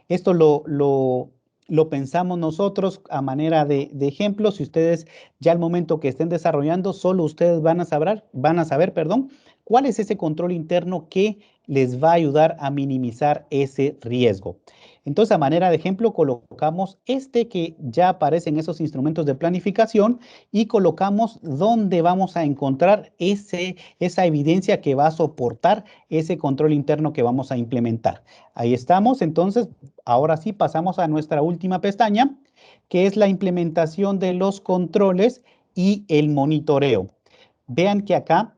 esto lo pensamos nosotros a manera de ejemplo. Si ustedes ya al momento que estén desarrollando, solo ustedes van a saber, perdón, cuál es ese control interno que les va a ayudar a minimizar ese riesgo. Entonces, a manera de ejemplo, colocamos este que ya aparece en esos instrumentos de planificación, y colocamos dónde vamos a encontrar esa evidencia que va a soportar ese control interno que vamos a implementar. Ahí estamos. Entonces, ahora sí pasamos a nuestra última pestaña, que es la implementación de los controles y el monitoreo. Vean que acá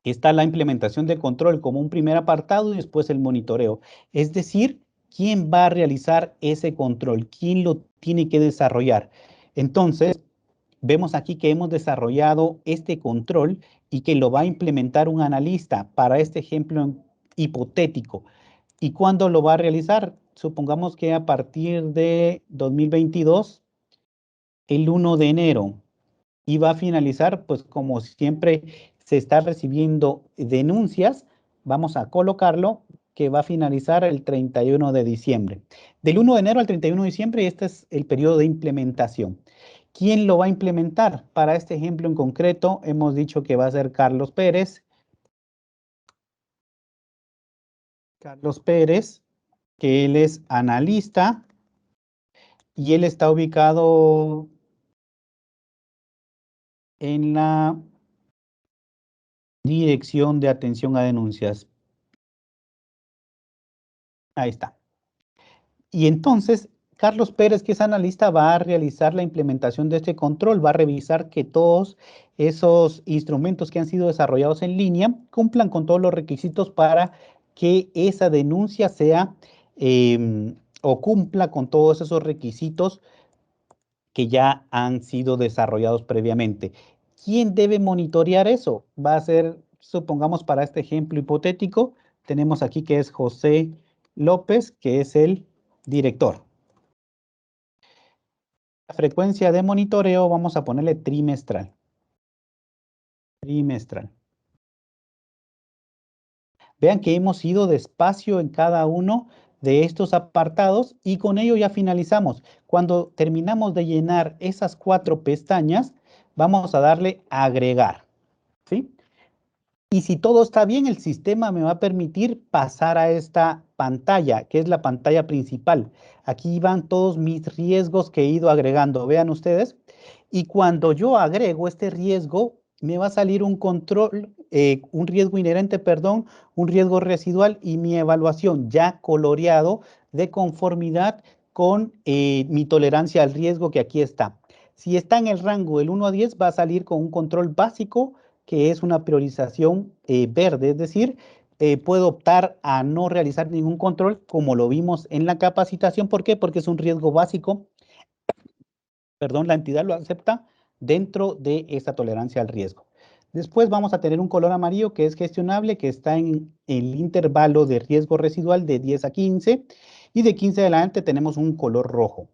está la implementación de control como un primer apartado y después el monitoreo. Es decir, ¿quién va a realizar ese control? ¿Quién lo tiene que desarrollar? Entonces, vemos aquí que hemos desarrollado este control y que lo va a implementar un analista para este ejemplo hipotético. ¿Y cuándo lo va a realizar? Supongamos que a partir de 2022, el 1 de enero, y va a finalizar, pues como siempre se está recibiendo denuncias, vamos a colocarlo que va a finalizar el 31 de diciembre. Del 1 de enero al 31 de diciembre, este es el periodo de implementación. ¿Quién lo va a implementar? Para este ejemplo en concreto, hemos dicho que va a ser Carlos Pérez. Carlos Pérez, que él es analista y él está ubicado en la Dirección de Atención a Denuncias. Ahí está. Y entonces, Carlos Pérez, que es analista, va a realizar la implementación de este control, va a revisar que todos esos instrumentos que han sido desarrollados en línea cumplan con todos los requisitos para que esa denuncia sea o cumpla con todos esos requisitos que ya han sido desarrollados previamente. ¿Quién debe monitorear eso? Va a ser, supongamos para este ejemplo hipotético, tenemos aquí que es José López, que es el director. La frecuencia de monitoreo vamos a ponerle trimestral. Trimestral. Vean que hemos ido despacio en cada uno de estos apartados y con ello ya finalizamos. Cuando terminamos de llenar esas 4 pestañas, vamos a darle a agregar, ¿sí? Y si todo está bien, el sistema me va a permitir pasar a esta pantalla, que es la pantalla principal. Aquí van todos mis riesgos que he ido agregando, vean ustedes. Y cuando yo agrego este riesgo, me va a salir un control, un riesgo inherente, perdón, un riesgo residual y mi evaluación ya coloreado de conformidad con mi tolerancia al riesgo, que aquí está. Si está en el rango del 1 a 10, va a salir con un control básico, que es una priorización verde, es decir, puedo optar a no realizar ningún control, como lo vimos en la capacitación. ¿Por qué? Porque es un riesgo básico. Perdón, la entidad lo acepta dentro de esta tolerancia al riesgo. Después vamos a tener un color amarillo que es gestionable, que está en el intervalo de riesgo residual de 10 a 15, y de 15 adelante tenemos un color rojo.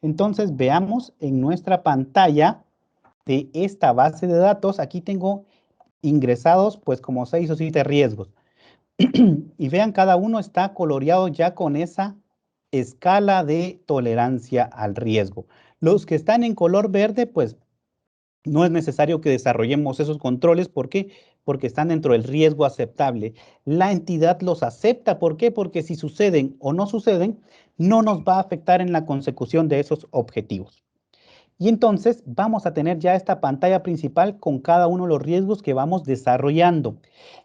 Entonces veamos en nuestra pantalla de esta base de datos, aquí tengo ingresados pues como 6 o 7 riesgos. Y vean, cada uno está coloreado ya con esa escala de tolerancia al riesgo. Los que están en color verde, pues no es necesario que desarrollemos esos controles. ¿Por qué? Porque están dentro del riesgo aceptable. La entidad los acepta. ¿Por qué? Porque si suceden o no suceden, no nos va a afectar en la consecución de esos objetivos. Y entonces vamos a tener ya esta pantalla principal con cada uno de los riesgos que vamos desarrollando.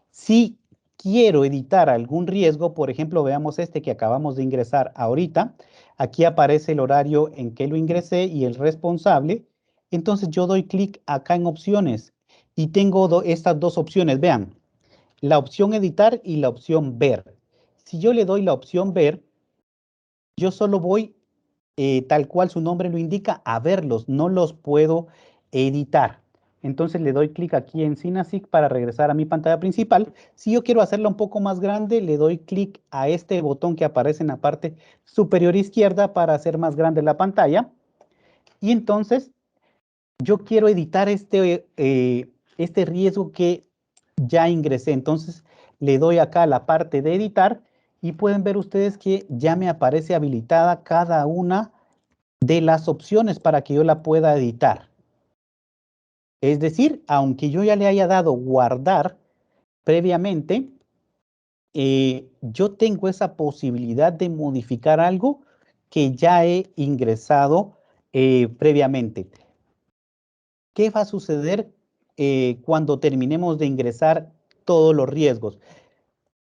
Si quiero editar algún riesgo, por ejemplo, veamos este que acabamos de ingresar ahorita. Aquí aparece el horario en que lo ingresé y el responsable. Entonces yo doy clic acá en opciones y tengo estas dos opciones. Vean, la opción editar y la opción ver. Si yo le doy la opción ver, yo solo voy tal cual su nombre lo indica, a verlos, no los puedo editar. Entonces le doy clic aquí en SINASIC para regresar a mi pantalla principal. Si yo quiero hacerla un poco más grande, le doy clic a este botón que aparece en la parte superior izquierda para hacer más grande la pantalla. Y entonces yo quiero editar este riesgo que ya ingresé. Entonces le doy acá a la parte de editar y pueden ver ustedes que ya me aparece habilitada cada una de las opciones para que yo la pueda editar. Es decir, aunque yo ya le haya dado guardar previamente, yo tengo esa posibilidad de modificar algo que ya he ingresado previamente. ¿Qué va a suceder cuando terminemos de ingresar todos los riesgos?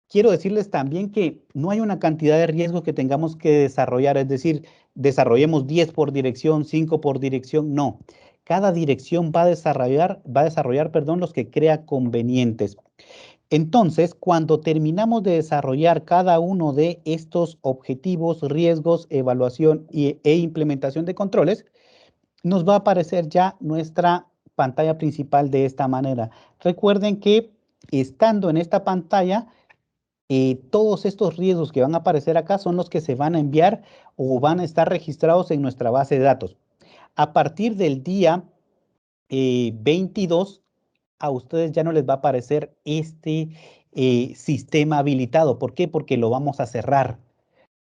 Quiero decirles también que no hay una cantidad de riesgos que tengamos que desarrollar, es decir, desarrollemos 10 por dirección, 5 por dirección, no. Cada dirección va a desarrollar, perdón, los que crea convenientes. Entonces, cuando terminamos de desarrollar cada uno de estos objetivos, riesgos, evaluación e implementación de controles, nos va a aparecer ya nuestra pantalla principal de esta manera. Recuerden que estando en esta pantalla, todos estos riesgos que van a aparecer acá son los que se van a enviar o van a estar registrados en nuestra base de datos. A partir del día 22, a ustedes ya no les va a aparecer este sistema habilitado. ¿Por qué? Porque lo vamos a cerrar.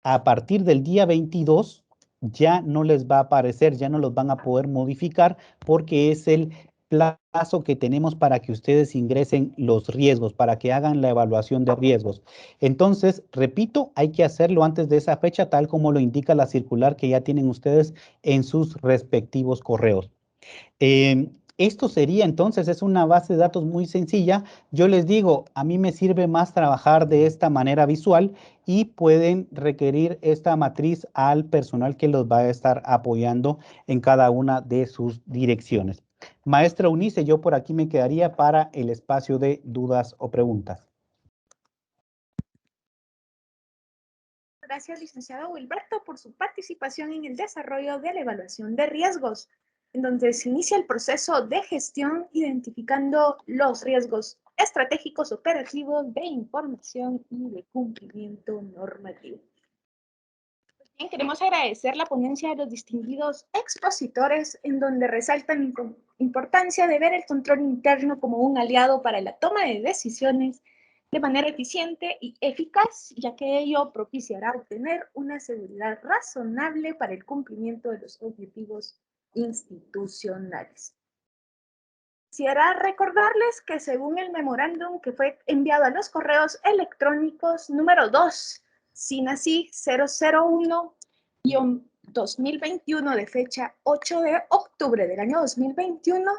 A partir del día 22 ya no les va a aparecer, ya no los van a poder modificar porque es el plazo que tenemos para que ustedes ingresen los riesgos, para que hagan la evaluación de riesgos. Entonces, repito, hay que hacerlo antes de esa fecha, tal como lo indica la circular que ya tienen ustedes en sus respectivos correos. Esto sería entonces, es una base de datos muy sencilla. Yo les digo, a mí me sirve más trabajar de esta manera visual y pueden requerir esta matriz al personal que los va a estar apoyando en cada una de sus direcciones. Maestra Eunice, yo por aquí me quedaría para el espacio de dudas o preguntas. Gracias, licenciado Wilberto, por su participación en el desarrollo de la evaluación de riesgos, en donde se inicia el proceso de gestión identificando los riesgos estratégicos operativos de información y de cumplimiento normativo. Bien, queremos agradecer la ponencia de los distinguidos expositores, en donde resaltan la importancia de ver el control interno como un aliado para la toma de decisiones de manera eficiente y eficaz, ya que ello propiciará obtener una seguridad razonable para el cumplimiento de los objetivos institucionales. Quisiera recordarles que según el memorándum que fue enviado a los correos electrónicos número 2, SINASIC 001-2021 de fecha 8 de octubre del año 2021,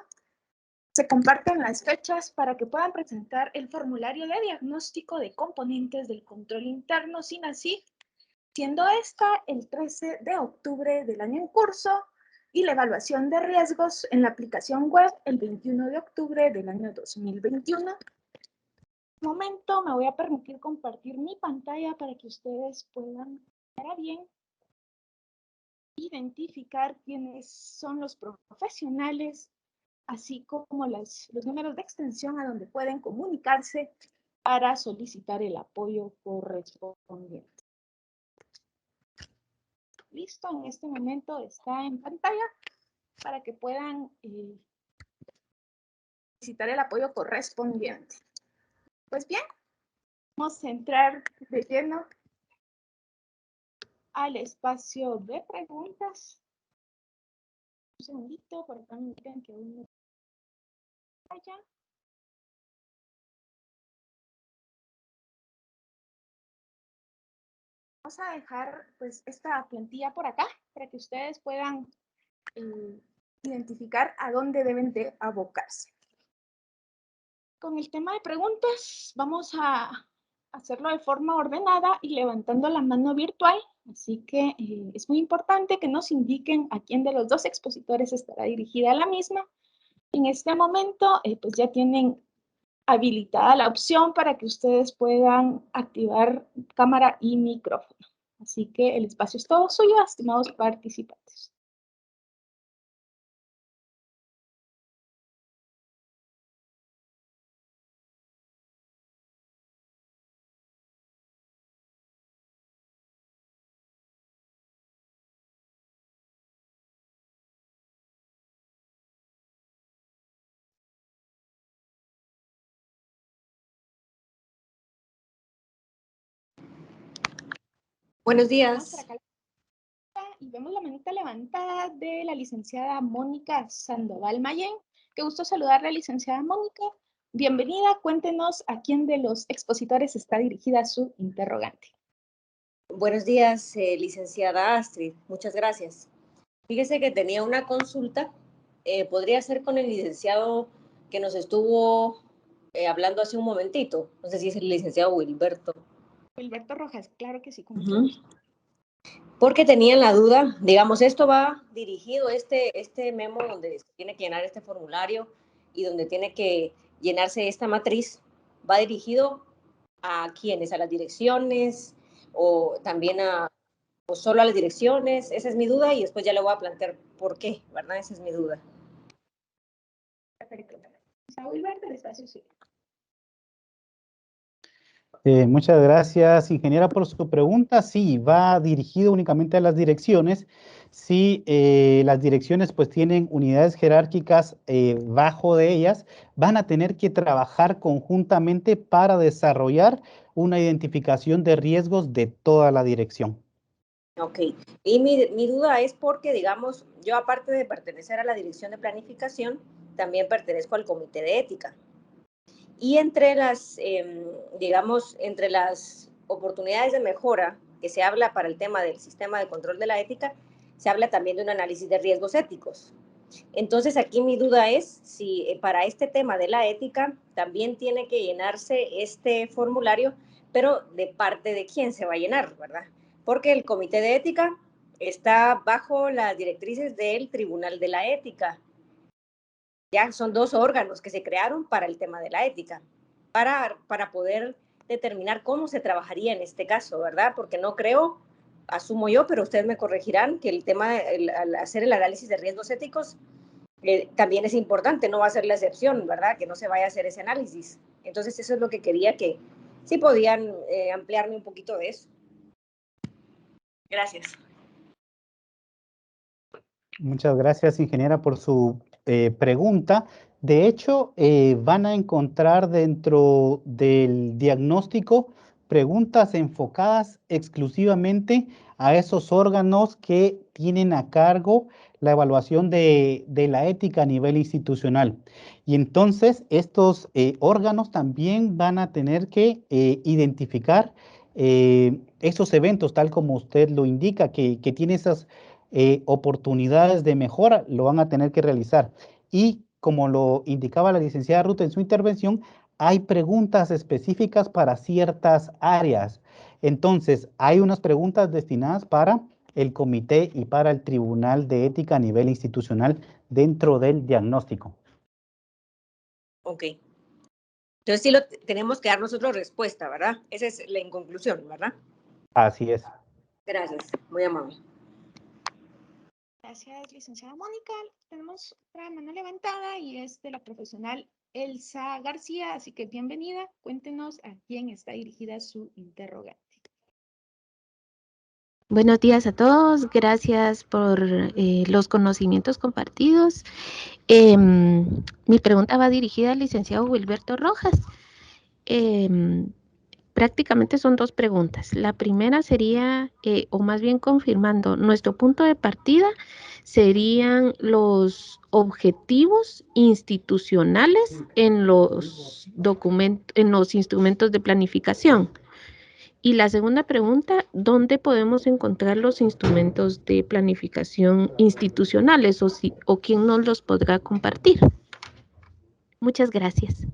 se comparten las fechas para que puedan presentar el formulario de diagnóstico de componentes del control interno SINASIC, siendo esta el 13 de octubre del año en curso y la evaluación de riesgos en la aplicación web el 21 de octubre del año 2021. En este momento me voy a permitir compartir mi pantalla para que ustedes puedan ver bien, identificar quiénes son los profesionales, así como los números de extensión a donde pueden comunicarse para solicitar el apoyo correspondiente. Listo, en este momento está en pantalla para que puedan solicitar el apoyo correspondiente. Pues bien, vamos a entrar de lleno al espacio de preguntas. Un segundito, por acá me indican que uno vaya. Vamos a dejar pues esta plantilla por acá para que ustedes puedan identificar a dónde deben de abocarse. Con el tema de preguntas, vamos a hacerlo de forma ordenada y levantando la mano virtual. Así que es muy importante que nos indiquen a quién de los dos expositores estará dirigida la misma. En este momento, pues ya tienen habilitada la opción para que ustedes puedan activar cámara y micrófono. Así que el espacio es todo suyo, estimados participantes. Buenos días. Y vemos la manita levantada de la licenciada Mónica Sandoval Mayén. Qué gusto saludarle, licenciada Mónica. Bienvenida, cuéntenos a quién de los expositores está dirigida su interrogante. Buenos días, licenciada Astrid. Muchas gracias. Fíjese que tenía una consulta. ¿Podría ser con el licenciado que nos estuvo hablando hace un momentito? No sé si es el licenciado Wilberto. Wilberto Rojas, claro que sí, con mucho gusto. Porque tenían la duda, digamos, esto va dirigido, este memo donde se tiene que llenar este formulario y donde tiene que llenarse esta matriz, va dirigido a quiénes, a las direcciones o también o solo a las direcciones. Esa es mi duda y después ya le voy a plantear por qué, ¿verdad? Esa es mi duda. Perfecto. Wilberto, el espacio es suyo. Muchas gracias, ingeniera, por su pregunta. Sí, va dirigido únicamente a las direcciones. Si las direcciones pues tienen unidades jerárquicas bajo de ellas, van a tener que trabajar conjuntamente para desarrollar una identificación de riesgos de toda la dirección. Ok, y mi duda es porque, digamos, yo aparte de pertenecer a la Dirección de Planificación, también pertenezco al Comité de Ética. Y entre digamos, entre las oportunidades de mejora que se habla para el tema del sistema de control de la ética, se habla también de un análisis de riesgos éticos. Entonces, aquí mi duda es si para este tema de la ética también tiene que llenarse este formulario, pero de parte de quién se va a llenar, ¿verdad? Porque el Comité de Ética está bajo las directrices del Tribunal de la Ética. Ya son dos órganos que se crearon para el tema de la ética, para poder determinar cómo se trabajaría en este caso, ¿verdad? Porque no creo, asumo yo, pero ustedes me corregirán, que el tema, al hacer el análisis de riesgos éticos, también es importante, no va a ser la excepción, ¿verdad? Que no se vaya a hacer ese análisis. Entonces, eso es lo que quería que, si podían ampliarme un poquito de eso. Gracias. Muchas gracias, ingeniera, por su pregunta. De hecho, van a encontrar dentro del diagnóstico preguntas enfocadas exclusivamente a esos órganos que tienen a cargo la evaluación de la ética a nivel institucional. Y entonces, estos órganos también van a tener que identificar esos eventos, tal como usted lo indica, que tiene esas oportunidades de mejora, lo van a tener que realizar. Y como lo indicaba la licenciada Ruth en su intervención, hay preguntas específicas para ciertas áreas. Entonces, hay unas preguntas destinadas para el comité y para el Tribunal de Ética a nivel institucional dentro del diagnóstico. Ok. Entonces, sí tenemos que dar nosotros respuesta, ¿verdad? Esa es la conclusión, ¿verdad? Así es. Gracias, muy amable. Gracias, licenciada Mónica. Tenemos otra mano levantada y es de la profesional Elsa García, así que bienvenida. Cuéntenos a quién está dirigida su interrogante. Buenos días a todos, gracias por los conocimientos compartidos. Mi pregunta va dirigida al licenciado Wilberto Rojas. Prácticamente son dos preguntas. La primera sería, o más bien confirmando, nuestro punto de partida serían los objetivos institucionales en los instrumentos de planificación. Y la segunda pregunta, ¿dónde podemos encontrar los instrumentos de planificación institucionales o quién nos los podrá compartir? Muchas gracias.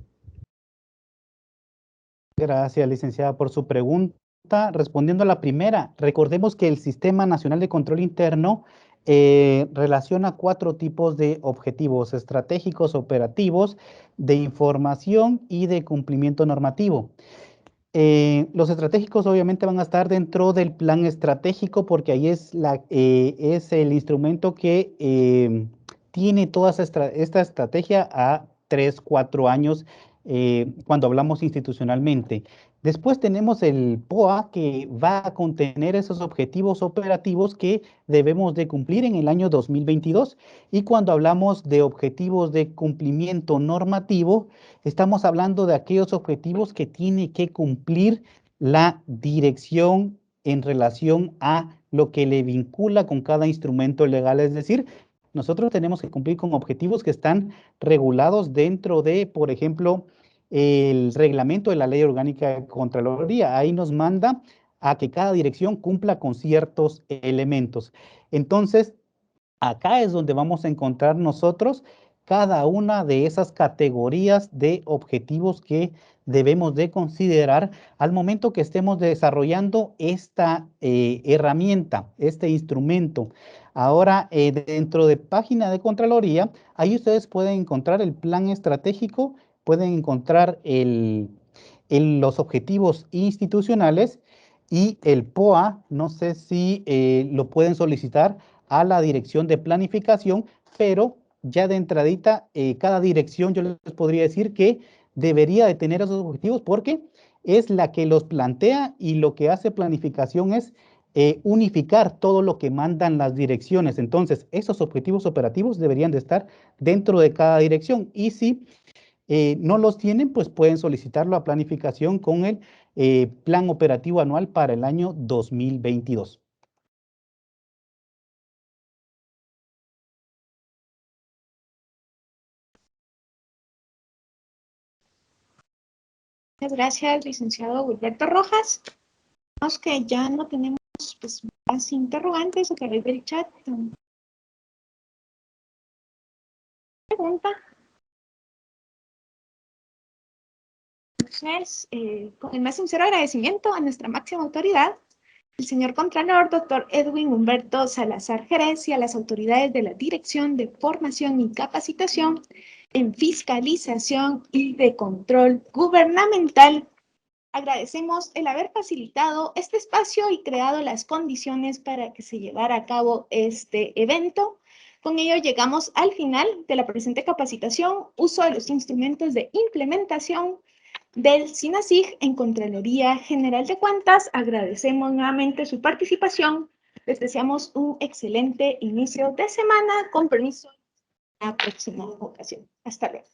Gracias, licenciada, por su pregunta. Respondiendo a la primera, recordemos que el Sistema Nacional de Control Interno relaciona 4 tipos de objetivos estratégicos, operativos, de información y de cumplimiento normativo. Los estratégicos obviamente van a estar dentro del plan estratégico porque ahí es el instrumento que tiene toda esta estrategia a 3, 4 años cuando hablamos institucionalmente. Después tenemos el POA que va a contener esos objetivos operativos que debemos de cumplir en el año 2022. Y cuando hablamos de objetivos de cumplimiento normativo, estamos hablando de aquellos objetivos que tiene que cumplir la dirección en relación a lo que le vincula con cada instrumento legal. Es decir, nosotros tenemos que cumplir con objetivos que están regulados dentro de, por ejemplo, el reglamento de la Ley Orgánica de Contraloría. Ahí nos manda a que cada dirección cumpla con ciertos elementos. Entonces, acá es donde vamos a encontrar nosotros cada una de esas categorías de objetivos que debemos de considerar al momento que estemos desarrollando esta herramienta, este instrumento. Ahora, dentro de página de Contraloría, ahí ustedes pueden encontrar el plan estratégico, pueden encontrar los objetivos institucionales y el POA. No sé si lo pueden solicitar a la dirección de planificación, pero ya de entradita, cada dirección yo les podría decir que debería de tener esos objetivos porque es la que los plantea y lo que hace planificación es unificar todo lo que mandan las direcciones. Entonces, esos objetivos operativos deberían de estar dentro de cada dirección y si no los tienen, pues pueden solicitarlo a planificación con el plan operativo anual para el año 2022. Muchas gracias, licenciado Wilberto Rojas. Vemos que ya no tenemos pues, más interrogantes a través del chat. Pregunta. Entonces, con el más sincero agradecimiento a nuestra máxima autoridad, el señor Contralor, doctor Edwin Humberto Salazar Jerez, y a las autoridades de la Dirección de Formación y Capacitación en Fiscalización y de Control Gubernamental, agradecemos el haber facilitado este espacio y creado las condiciones para que se llevara a cabo este evento. Con ello llegamos al final de la presente capacitación, uso de los instrumentos de implementación del SINASIG en Contraloría General de Cuentas. Agradecemos nuevamente su participación. Les deseamos un excelente inicio de semana. Con permiso, en la próxima ocasión. Hasta luego.